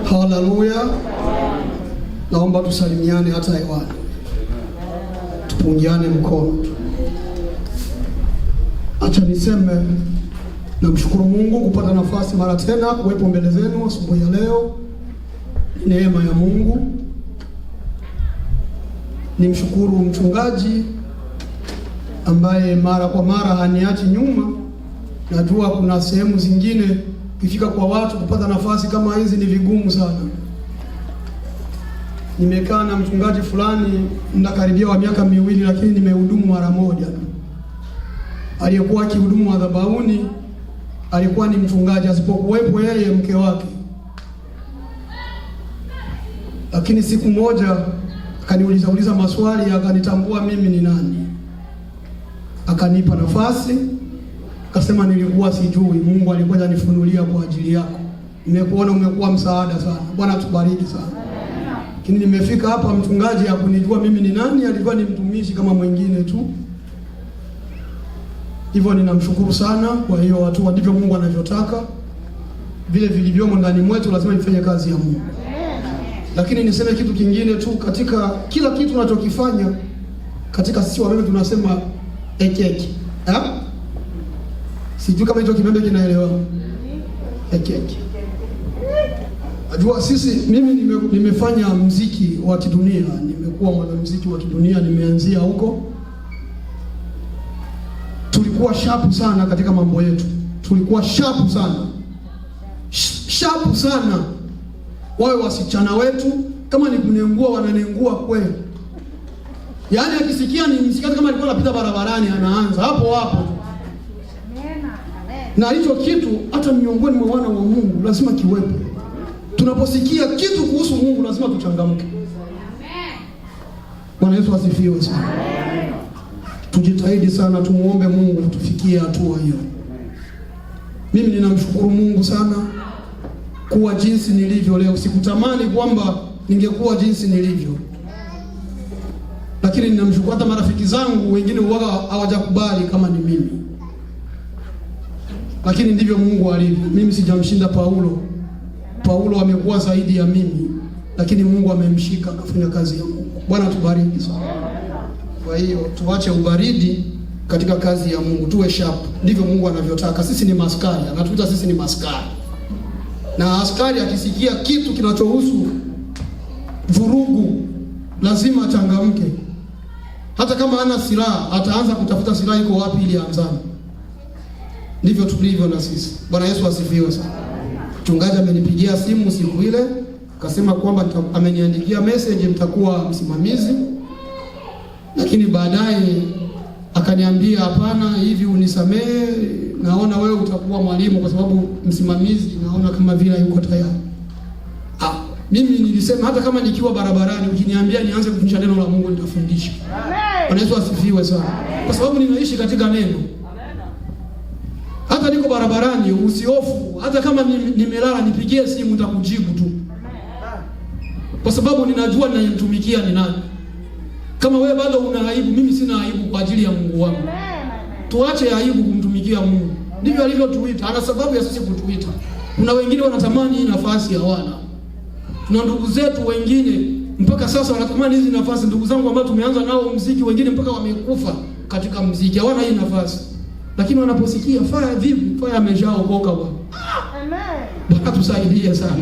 Haleluya. Naomba tusalimiane hata hewani. Tupungiane mkono. Acha niseme namshukuru Mungu kupata nafasi mara tena kuwepo mbele zenu asubuhi ya leo. Neema ya Mungu. Nimshukuru mchungaji ambaye mara kwa mara haniachi nyuma. Najua kuna sehemu zingine kifika kwa watu kupata nafasi kama hizi ni vigumu sana. Nimekaa na mchungaji fulani ndakaribia wa miaka 2, lakini nimehudumu mara moja. Aliyekuwa akihudumu madhabahuni alikuwa ni mchungaji, asipokuwepo yeye mke wake. Lakini siku moja akaniuliza maswali, akanitambua mimi ni nani. Akanipa nafasi, akasema nilikuwa sijui, Mungu alikuwa ananifunulia kwa ajili yako. Nimekuona umekuwa msaada sana. Bwana tubariki sana. Lakini nimefika hapa mchungaji hakunijua mimi ni nani, alikuwa ni mtumishi kama mwingine tu. Hivyo ninamshukuru sana. Kwa hiyo watu ndivyo Mungu anavyotaka. Vile vilivyomo ndani mwetu lazima nifanye kazi ya Mungu. Lakini niseme kitu kingine tu, katika kila kitu tunachokifanya, katika sisi wabebe tunasema ekeki. Sijui kama hicho kimembe kinaelewa. Ekeki. Najua sisi, mimi nimefanya muziki wa kidunia, nimekuwa mwanamuziki wa kidunia, nimeanzia huko. Tulikuwa sharp sana katika mambo yetu. Tulikuwa sharp sana. Sharp sana. Wao wasichana wetu kama ni kunengua wananengua kweli. Yaani akisikia ni msikati kama alikuwa anapita barabarani anaanza hapo. Na hicho kitu hata miongoni mwa wana wa Mungu lazima kiwepo. Tunaposikia kitu kuhusu Mungu lazima tuchangamke. Bwana Yesu asifiwe sana. Tujitahidi sana, tumuombe Mungu tufikie hatua hiyo. Mimi ninamshukuru Mungu sana kuwa jinsi nilivyo leo. Sikutamani kwamba ningekuwa jinsi nilivyo. Lakini ninamshukuru, hata marafiki zangu wengine huwaga hawajakubali kama ni mimi. Lakini ndivyo Mungu alivyo. Mimi sijamshinda Paulo. Paulo amekuwa zaidi ya mimi, lakini Mungu amemshika akafanya kazi ya Mungu. Bwana tubariki sana. Kwa hiyo tuache ubaridi katika kazi ya Mungu, tuwe sharp. Ndivyo Mungu anavyotaka. Sisi ni maskari, anatuita sisi ni maskari. Na askari akisikia kitu kinachohusu vurugu lazima achangamke. Hata kama hana silaha, ataanza kutafuta silaha iko wapi ili aanzane. Ndivyo tulivyo na sisi. Bwana Yesu asifiwe sana. Mchungaji amenipigia simu siku ile, akasema kwamba ameniandikia message mtakuwa msimamizi. Lakini baadaye akaniambia hapana, hivi unisamehe, naona wewe utakuwa mwalimu kwa sababu msimamizi naona kama vile yuko tayari. Mimi nilisema hata kama nikiwa barabarani ukiniambia nianze kufundisha neno la Mungu nitafundisha. Bwana Yesu asifiwe sana. Kwa sababu ninaishi katika neno. Hata niko barabarani usihofu, hata kama nimelala nipigie simu nitakujibu tu. Kwa sababu ninajua ninayemtumikia ni nani. Kama wewe bado una aibu, mimi sina aibu kwa ajili ya Mungu wangu. Tuache aibu kumtumikia Mungu. Ndivyo alivyotuita, ana sababu ya sisi kutuita. Kuna wengine wanatamani hii nafasi hawana. Tuna ndugu zetu wengine mpaka sasa wanatamani hizi nafasi. Ndugu zangu ambao tumeanza nao muziki, wengine mpaka wamekufa katika muziki, hawana hii nafasi. Lakini wanaposikia faya vipi, faya ameshaokoka bwana. Amen. Bwana tusaidie sana.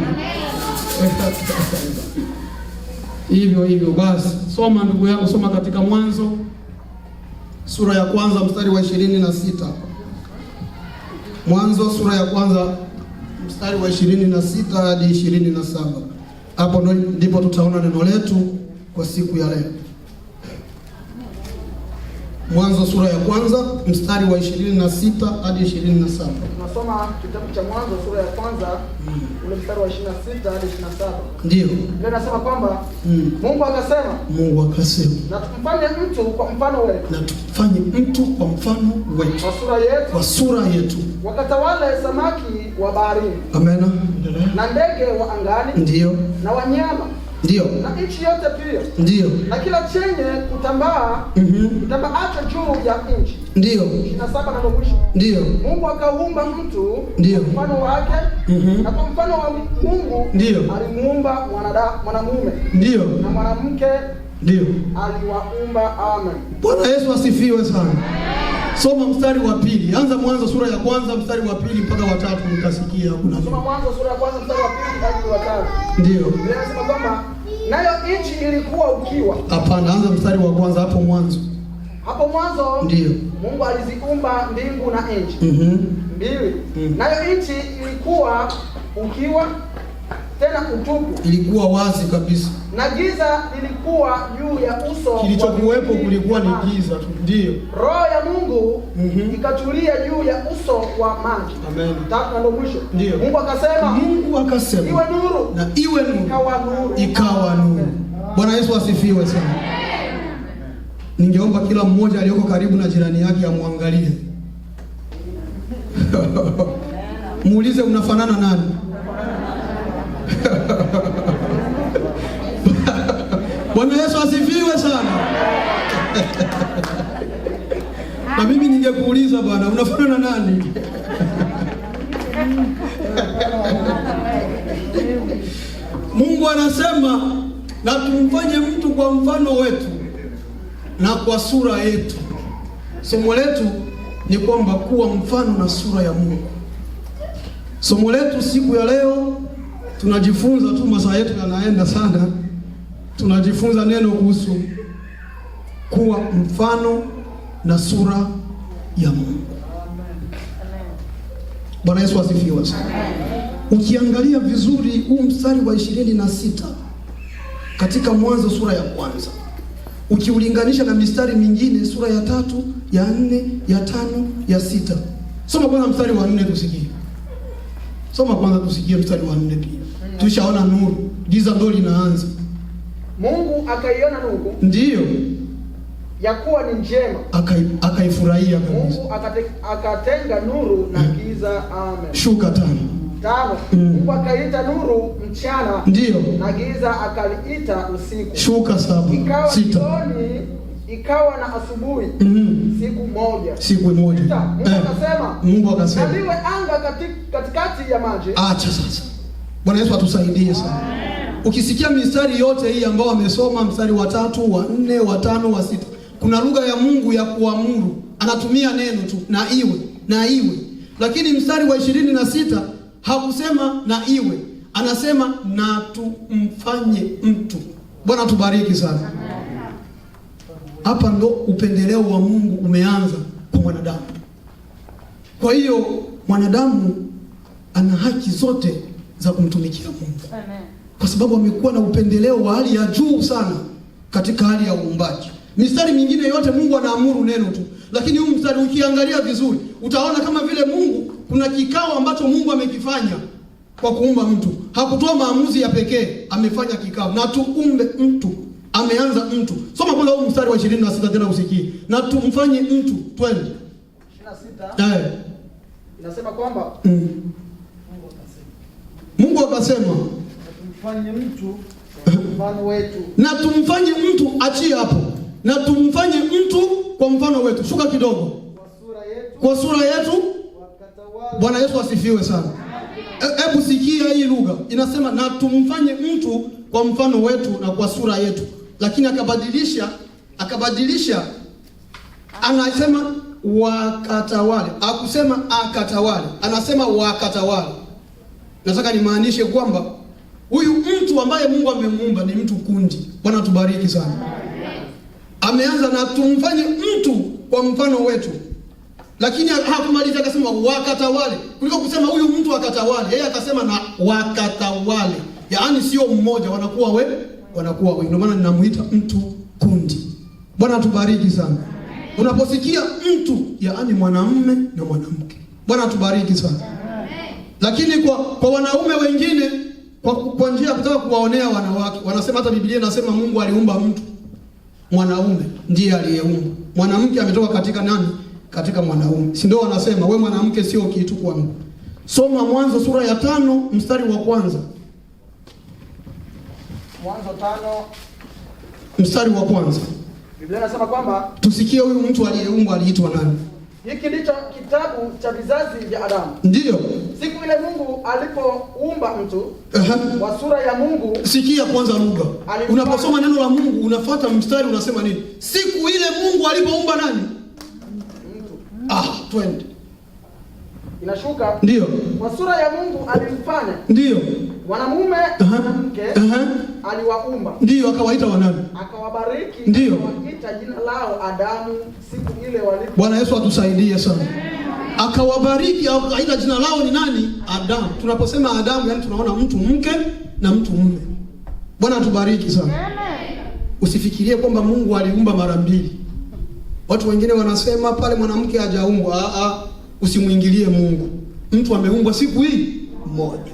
Hivyo basi, soma ndugu yangu, soma katika Mwanzo sura ya kwanza mstari wa 26. Mwanzo sura ya kwanza mstari wa 26 hadi 27. Hapo ndipo tutaona neno letu kwa siku ya leo. Mwanzo sura ya kwanza mstari wa 26 hadi 27. Tunasoma kitabu cha Mwanzo sura ya kwanza ule mstari wa 26 hadi 27. Ndio. Ndio nasema kwamba Mungu akasema na tumfanye mtu kwa mfano wetu. Kwa sura yetu. Wakatawale samaki wa baharini. Amen. Na ndege wa angani. Ndio. Na wanyama. Ndio. Na nchi yote pia. Ndio. Na kila chenye kutambaa kitambaacho juu ya nchi. Ndio. 27 na mwisho. Ndio. Mungu akaumba mtu ndio kwa mfano wake na kwa mfano wa Mungu ndio alimuumba mwanamume, ndio na mwanamke ndio aliwaumba. Amen. Bwana Yesu asifiwe sana. Soma mstari wa pili. Anza Mwanzo sura ya kwanza mstari wa pili mpaka wa tatu mtasikia kuna. Soma Mwanzo sura ya kwanza mstari wa pili hadi wa tatu. Ndio. Biblia inasema kwamba nayo nchi ilikuwa ukiwa. Hapana, anza mstari wa kwanza hapo mwanzo. Hapo mwanzo ndio Mungu aliziumba mbingu na nchi. Mbili. Nayo nchi ilikuwa ukiwa tena utupu. Ilikuwa wazi kabisa. Na giza lilikuwa juu ya uso. Kilichokuwepo kulikuwa ni giza tu. Ndio. Roho ya Mungu ikatulia juu ya uso wa maji. Amen. Tatu na ndio mwisho. Ndio. Mungu akasema iwe nuru. Na iwe nuru. Ikawa nuru. Bwana Yesu asifiwe sana. Ningeomba kila mmoja aliyoko karibu na jirani yake amwangalie. Muulize unafanana nani? Bwana Yesu asifiwe sana. Na mimi ningekuuliza bwana, unafanana nani? Mungu anasema na tumfanye mtu kwa mfano wetu na kwa sura yetu. Somo letu ni kwamba kuwa mfano na sura ya Mungu. Somo letu siku ya leo tunajifunza tu, masaa yetu yanaenda sana. Tunajifunza neno kuhusu kuwa mfano na sura ya Mungu. Bwana Yesu asifiwe sana. Ukiangalia vizuri huu mstari wa 26 katika Mwanzo sura ya kwanza, ukiulinganisha na mistari mingine sura ya 3, ya 4, ya 5, ya 6. Soma kwanza mstari wa 4 tusikie. Soma kwanza tusikie mstari wa 4 pia. Tushaona nuru, giza ndo linaanza. Mungu akaiona nuru. Ndio. Ya kuwa ni njema. Akaifurahia kabisa. Mungu akatenga nuru na giza. Amen. Shuka 5. Mungu akaita nuru mchana. Ndio. Na giza akaliita usiku. Shuka 7. Ikawa jioni, ikawa na asubuhi. Siku moja. Mungu akasema na liwe anga katikati ya maji. Acha sasa. Bwana Yesu atusaidie sana. Ukisikia mistari yote hii ambao amesoma, mstari wa 3, wa 4, wa 5, wa 6, kuna lugha ya Mungu ya kuamuru. Anatumia neno tu, na iwe, na iwe. Lakini mstari wa 26 hakusema na iwe, anasema na tumfanye mtu. Bwana tubariki sana. Hapa ndo upendeleo wa Mungu umeanza kwa mwanadamu. Kwa hiyo mwanadamu ana haki zote za kumtumikia Mungu. Amen. Kwa sababu amekuwa na upendeleo wa hali ya juu sana katika hali ya uumbaji. Mistari mingine yote Mungu anaamuru neno tu. Lakini huu mstari ukiangalia vizuri, utaona kama vile Mungu kuna kikao ambacho Mungu amekifanya kwa kuumba mtu. Hakutoa maamuzi ya pekee, amefanya kikao. Na tuumbe mtu. Ameanza mtu. Soma kwanza huu mstari wa 26 tena usikie. Na tumfanye mtu. 20. 26. Inasema kwamba Mungu akasema tumfanye mtu kwa mfano wetu. Na tumfanye mtu, achie hapo. Na tumfanye mtu kwa mfano wetu. Shuka kidogo. Kwa sura yetu. Bwana Yesu asifiwe sana. Hebu sikia hii lugha. Inasema na tumfanye mtu kwa mfano wetu na kwa sura yetu. Lakini akabadilisha anasema wakatawale. Hakusema akatawale. Anasema wakatawale. Nataka nimaanishe kwamba huyu mtu ambaye Mungu amemuumba ni mtu kundi. Bwana tubariki sana. Ameanza na tumfanye mtu kwa mfano wetu. Lakini hakumaliza, akasema wakatawale. Kuliko kusema huyu mtu akatawale, yeye akasema na wakatawale. Yaani sio mmoja, wanakuwa wengi. Ndio maana ninamuita mtu kundi. Bwana tubariki sana. Unaposikia mtu, yaani mwanamume na mwanamke. Bwana tubariki sana. Lakini kwa wanaume wengine kwa njia ya kutaka kuwaonea wanawake, wanasema hata Biblia inasema Mungu aliumba mtu mwanaume ndiye aliyeumba. Mwanamke ametoka katika nani? Katika mwanaume. Si ndio wanasema wewe mwanamke sio kitu kwangu. Soma Mwanzo sura ya 5 mstari wa kwanza. Mwanzo 5 mstari wa kwanza. Biblia inasema kwamba tusikie huyu mtu aliyeumbwa aliitwa nani? Hiki ndicho kitabu cha vizazi vya Adamu. Ndiyo. Siku ile Mungu alipoumba mtu wa sura ya Mungu. Sikia kwanza lugha. Unaposoma neno la Mungu unafuata mstari unasema nini? Siku ile Mungu alipoumba nani? Mtu. Twende. Inashuka. Ndiyo. Kwa sura ya Mungu alimfanya. Ndiyo. Mwanamume na mke aliwaumba. Ndiyo, akawaita wanani? Akawabariki. Ndiyo. Akawaita jina lao Adamu siku ile walipo. Bwana Yesu atusaidie sana. Akawabariki, akawaita jina lao ni nani? Adamu. Tunaposema Adamu, yani tunaona mtu mke na mtu mume. Bwana atubariki sana. Usifikirie kwamba Mungu aliumba mara mbili. Watu wengine wanasema pale mwanamke hajaumbwa. Usimuingilie Mungu. Mtu ameumbwa siku hii moja.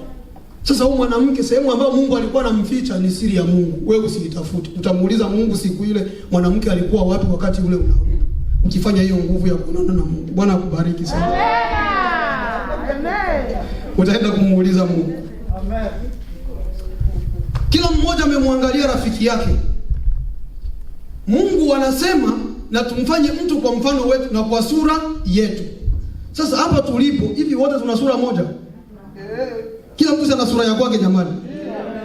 Sasa huyu mwanamke, sehemu ambayo Mungu alikuwa anamficha ni siri ya Mungu. Wewe usitafute. Utamuuliza Mungu siku ile mwanamke alikuwa wapi wakati ule unaumba. Ukifanya hiyo nguvu ya kuonana na Mungu. Bwana akubariki sana. Amen. Utaenda kumuuliza Mungu. Amen. Kila mmoja amemwangalia rafiki yake. Mungu anasema na tumfanye mtu kwa mfano wetu na kwa sura yetu. Sasa hapa tulipo hivi wote tuna sura moja. Kila mtu ana sura yake jamani.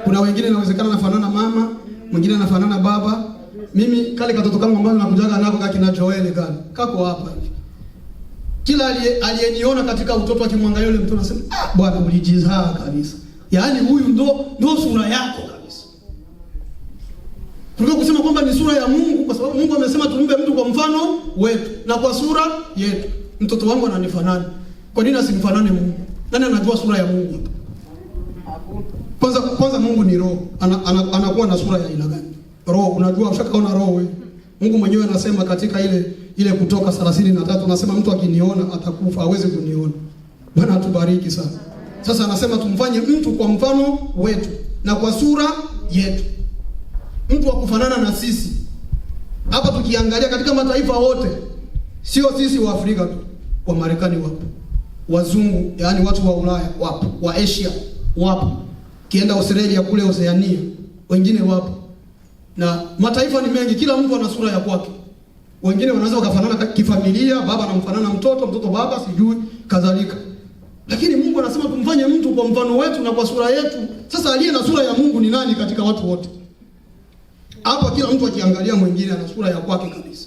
Kuna wengine inawezekana nafanana mama, mwingine anafanana baba. Mimi kale katoto kangu ambao nakujaga nako kina Joel gani. Kako hapa. Kila aliyeniona katika utoto akimwangalia yule mtu anasema, bwana ulijizaa kabisa. Yaani huyu ndo sura yako kabisa. Tunataka kusema kwamba ni sura ya Mungu kwa sababu Mungu amesema tuumbe mtu kwa mfano wetu na kwa sura yetu. Mtoto wangu ananifanana. Kwa nini asimfanane Mungu? Nani anajua sura ya Mungu? Kwanza Mungu ni roho. Anakuwa na sura ya aina gani? Roho, unajua ushakaona roho wewe. Mungu mwenyewe anasema katika ile Kutoka 33 anasema mtu akiniona atakufa, hawezi kuniona. Bwana atubariki sana. Sasa anasema tumfanye mtu kwa mfano wetu na kwa sura yetu. Mtu wa kufanana na sisi. Hapa tukiangalia katika mataifa wote, sio sisi wa Afrika tu, wa Marekani wapo. Wazungu, yani watu wa Ulaya wapo, wa Asia wapo. Kienda Australia kule Oceania, wengine wapo. Na mataifa ni mengi, kila mtu ana sura ya kwake. Wengine wanaweza wakafanana kifamilia, baba anamfanana mtoto baba sijui kadhalika. Lakini Mungu anasema tumfanye mtu kwa mfano wetu na kwa sura yetu. Sasa aliye na sura ya Mungu ni nani katika watu wote? Hapa kila mtu akiangalia mwingine ana sura ya kwake kabisa.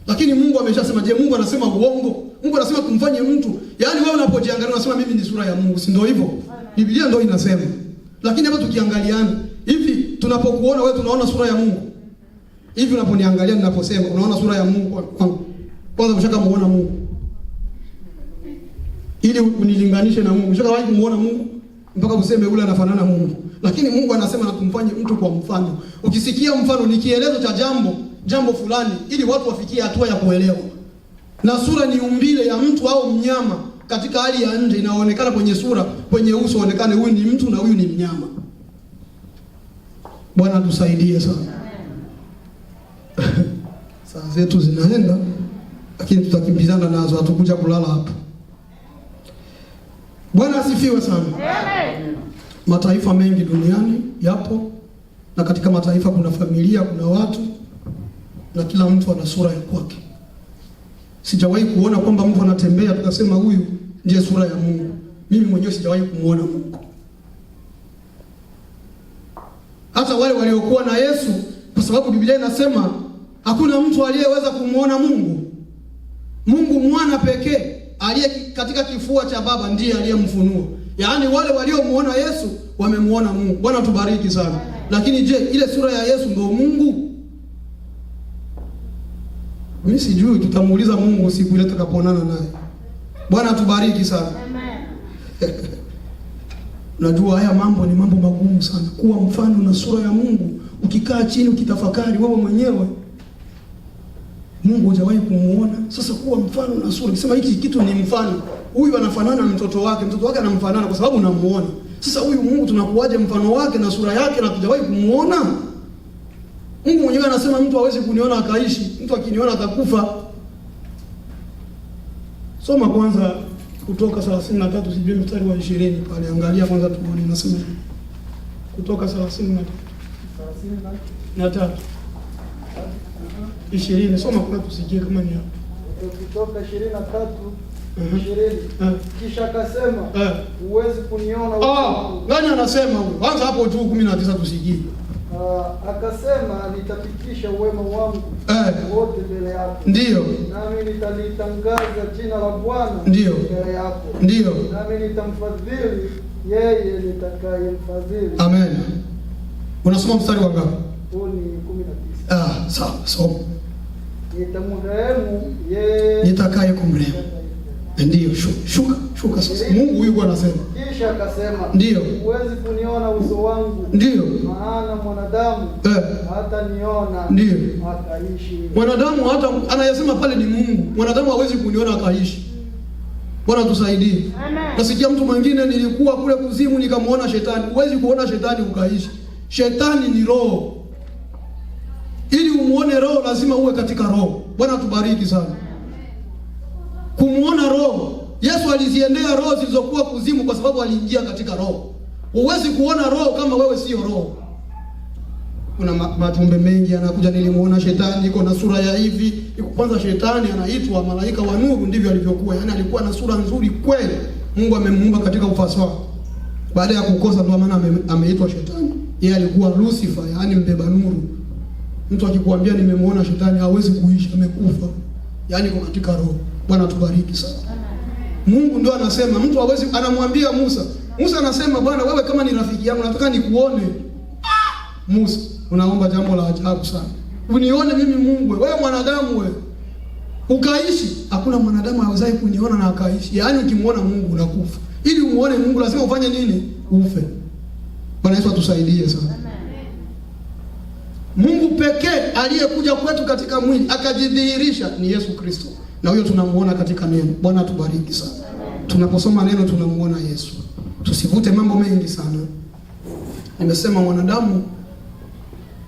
Lakini Mungu ameshasema, je, Mungu anasema uongo? Mungu anasema tumfanye mtu. Yaani wewe unapojiangalia unasema mimi ni sura ya Mungu, si ndio hivyo? Biblia ndio inasema. Lakini hapa tukiangaliana, hivi tunapokuona wewe tunaona sura ya Mungu? Hivi unaponiangalia ninaposema unaona sura ya Mungu kwangu? Kwanza umeshakamuona Mungu. Ili unilinganishe na Mungu. Umeshakawahi kumuona Mungu mpaka useme yule anafanana Mungu. Lakini Mungu anasema na tumfanye mtu kwa mfano. Ukisikia mfano ni kielezo cha jambo fulani ili watu wafikie hatua ya kuelewa. Na sura ni umbile ya mtu au mnyama katika hali ya nje inaonekana kwenye sura, kwenye uso onekane huyu ni mtu na huyu ni mnyama. Bwana tusaidie sana. Saa zetu zinaenda lakini tutakimbizana nazo, hatukuja kulala hapa. Bwana asifiwe sana. Amen. Mataifa mengi duniani yapo na katika mataifa kuna familia, kuna watu na kila mtu ana sura ya kwake. Sijawahi kuona kwamba mtu anatembea tukasema huyu ndiye sura ya Mungu. Mimi mwenyewe sijawahi kumuona Mungu. Hata wale waliokuwa na Yesu, kwa sababu Biblia inasema hakuna mtu aliyeweza kumuona Mungu. Mungu mwana pekee aliye katika kifua cha Baba ndiye aliyemfunua. Yaani wale waliomuona Yesu wamemuona Mungu. Bwana tubariki sana. Lakini je, ile sura ya Yesu ndio Mungu? Mimi sijui, tutamuuliza Mungu siku ile tutakapoonana naye. Bwana tubariki sana. Amen. Najua haya mambo ni mambo magumu sana. Kuwa mfano na sura ya Mungu. Ukikaa chini ukitafakari wewe mwenyewe, Mungu hujawahi kumuona. Sasa kuwa mfano na sura. Nikisema hiki kitu ni mfano. Huyu anafanana na mtoto wake anamfanana kwa sababu unamuona. Sasa huyu Mungu tunakuaje mfano wake na sura yake na tujawahi kumuona? Mungu mwenyewe anasema mtu hawezi kuniona akaishi. Mtu akiniona atakufa. Soma kwanza Kutoka 33 sijui mstari wa 20 pale, angalia kwanza tuone nasema. Kutoka 33 20, soma kwa tusikie kama ni hapo. Kutoka 23:20. Kisha akasema, huwezi kuniona uso wangu. Nani anasema huyo? Kwanza hapo tu 19 tusikie. Akasema, nitafikisha uwema wangu wote mbele yako. Ndio. Nami nitalitangaza jina la Bwana ndio mbele yako. Ndio. Nami nitamfadhili yeye nitakayemfadhili. Amen. Unasoma mstari wa ngapi? Huu ni 19. Sawa, soma. Nitamrehemu yeye nitakaye kumrehemu. Ndio, shuka sasa. Mungu huyu anasema. Kisha akasema, ndio, huwezi kuniona uso wangu. Ndio. Maana mwanadamu hata niona ndio akaishi. Mwanadamu hata anayesema pale ni Mungu. Mwanadamu hawezi kuniona akaishi. Bwana tusaidie. Amen. Nasikia mtu mwingine, nilikuwa kule kuzimu nikamuona shetani. Huwezi kuona shetani ukaishi. Shetani ni roho. Ili umuone roho lazima uwe katika roho. Bwana tubariki sana. Kumuona roho. Yesu aliziendea roho zilizokuwa kuzimu kwa sababu aliingia katika roho. Huwezi kuona roho kama wewe sio roho. Kuna majumbe mengi anakuja, nilimuona shetani iko na sura ya hivi. Kwanza shetani anaitwa malaika wa nuru, ndivyo alivyokuwa. Yaani alikuwa na sura nzuri kweli. Mungu amemuumba katika ufasaha. Baada ya kukosa ndio maana ameitwa shetani. Yeye alikuwa Lucifer, yaani mbeba nuru. Mtu akikwambia nimemuona shetani hawezi kuishi, amekufa. Yaani kwa katika roho. Bwana tubariki sana. Mungu ndio anasema, mtu hawezi, anamwambia Musa. Musa anasema, Bwana wewe kama ni rafiki yangu nataka nikuone. Musa, unaomba jambo la ajabu sana. Unione mimi Mungu, wewe mwanadamu wewe. Ukaishi, hakuna mwanadamu awezaye kuniona na akaishi. Yaani ukimuona Mungu unakufa. Ili umuone Mungu lazima ufanye nini? Ufe. Bwana Yesu atusaidie sana. Mungu pekee aliyekuja kwetu katika mwili akajidhihirisha ni Yesu Kristo. Na huyo tunamuona katika neno. Bwana tubariki sana. Tunaposoma neno tunamuona Yesu. Tusivute mambo mengi sana. Nimesema mwanadamu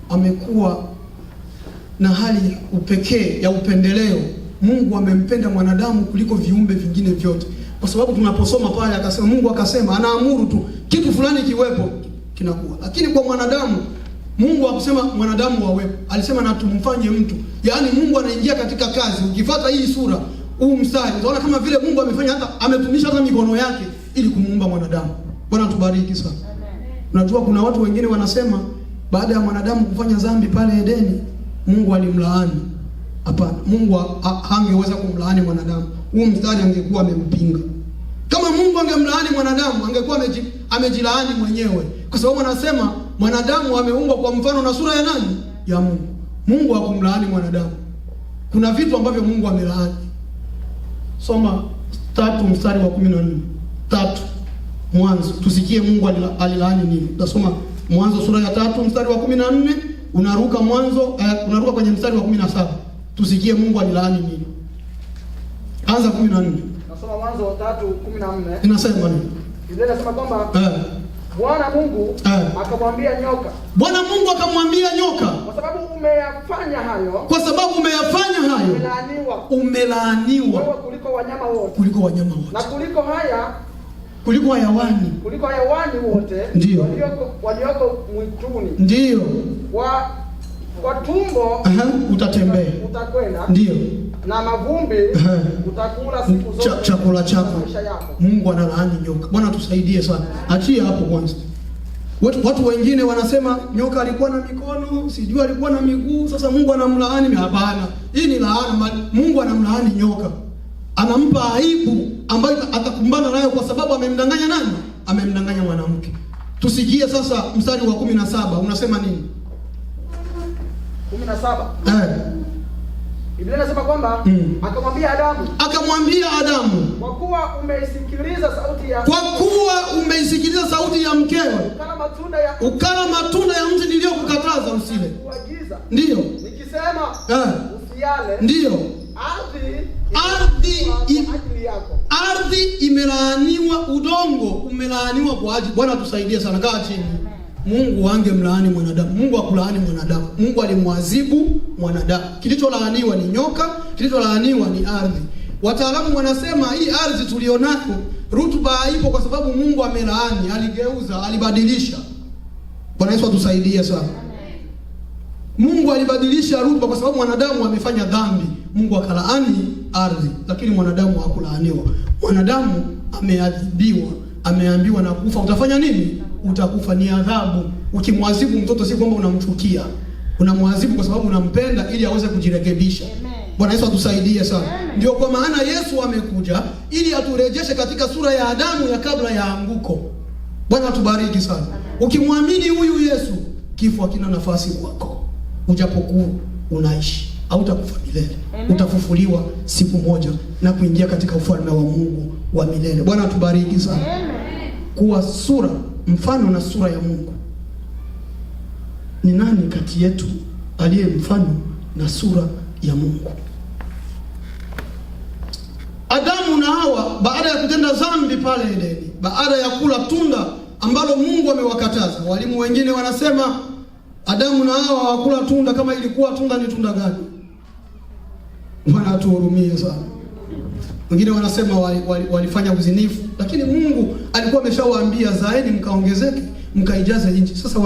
amekuwa na hali ya upekee ya upendeleo. Mungu amempenda mwanadamu kuliko viumbe vingine vyote. Kwa sababu tunaposoma pale akasema, Mungu akasema anaamuru tu kitu fulani kiwepo kinakuwa. Lakini kwa mwanadamu Mungu hakusema mwanadamu wawepo. Alisema na tumfanye mtu. Yaani Mungu anaingia katika kazi. Ukifuata hii sura, huu mstari, utaona kama vile Mungu amefanya, hata ametumisha hata mikono yake ili kumuumba mwanadamu. Bwana tubariki sana. Unajua kuna watu wengine wanasema baada ya mwanadamu kufanya dhambi pale Edeni, Mungu alimlaani. Hapana, Mungu hangeweza kumlaani mwanadamu. Huu mstari angekuwa amempinga. Kama Mungu angemlaani mwanadamu, angekuwa amejilaani mwenyewe. Kwa sababu anasema mwanadamu ameumbwa kwa mfano na sura ya nani? Ya Mungu. Mungu hakumlaani mwanadamu. Kuna vitu ambavyo Mungu amelaani. Soma 3 mstari wa 14. 3 Mwanzo. Tusikie Mungu alilaani nini. Tutasoma Mwanzo sura ya 3 mstari wa 14, unaruka Mwanzo unaruka kwenye mstari wa 17. Tusikie Mungu alilaani nini. Anza 14. Nasoma Mwanzo 3:14. Inasema nini? Biblia inasema kwamba Bwana Mungu akamwambia nyoka. Bwana Mungu akamwambia nyoka, kwa sababu umeyafanya hayo. Kwa sababu umeyafanya hayo. Umelaaniwa. Wewe kuliko wanyama wote. Kuliko wanyama wote. Na kuliko hayawani. Kuliko hayawani wote. Ndio. Walioko mwituni. Ndio. Kwa tumbo utatembea. Utakwenda. Ndio. Na mavumbi utakula siku zote chakula chako. Mungu analaani nyoka. Bwana tusaidie sana. Achia hapo kwanza. Watu wengine wanasema nyoka alikuwa na mikono, sijui alikuwa na miguu, sasa Mungu anamlaani. Hapana. Hii ni laana. Mungu anamlaani nyoka. Anampa aibu ambayo atakumbana nayo kwa sababu amemdanganya nani? Amemdanganya mwanamke. Tusikie sasa mstari wa 17 unasema nini? 17. Biblia inasema kwamba akamwambia Adamu, kwa kuwa umeisikiliza sauti ya mkewe, ukala matunda ya mti niliyokukataza usile. Ndio. Nikisema usiale. Ndio. Ardhi imelaaniwa, udongo umelaaniwa kwa ajili. Bwana tusaidie sana. Kaa chini. Mungu angemlaani mwanadamu. Mungu hakulaani mwanadamu. Mungu alimwadhibu mwanadamu. Kilicholaaniwa ni nyoka, kilicholaaniwa ni ardhi. Wataalamu wanasema hii ardhi tulionayo rutuba haipo kwa sababu Mungu amelaani, aligeuza, alibadilisha. Bwana Yesu atusaidie sana. Mungu alibadilisha rutuba kwa sababu mwanadamu amefanya dhambi. Mungu akalaani ardhi, lakini mwanadamu hakulaaniwa. Mwanadamu ameadhibiwa, ameambiwa na kufa. Utafanya nini? Utakufa, ni adhabu. Ukimwadhibu mtoto si kwamba unamchukia, unamwadhibu kwa sababu unampenda ili aweze kujirekebisha. Bwana Yesu atusaidie sana. Ndio kwa maana Yesu amekuja ili aturejeshe katika sura ya Adamu ya kabla ya anguko. Bwana atubariki sana. Ukimwamini huyu Yesu, kifo hakina nafasi kwako. Ujapokuwa unaishi, hautakufa milele. Utafufuliwa siku moja na kuingia katika ufalme wa Mungu wa milele. Bwana atubariki sana. Kuwa sura, mfano na sura ya Mungu. Ni nani kati yetu aliye mfano na sura ya Mungu? Adamu na Hawa baada ya kutenda dhambi pale Edeni, baada ya kula tunda ambalo Mungu amewakataza. Walimu wengine wanasema Adamu na Hawa hawakula tunda. Kama ilikuwa tunda, ni tunda gani? Bwana atuhurumie sana. Wengine wanasema walifanya uzinifu, lakini Mungu alikuwa ameshawaambia zaeni mkaongezeke, mkaijaze nchi. Sasa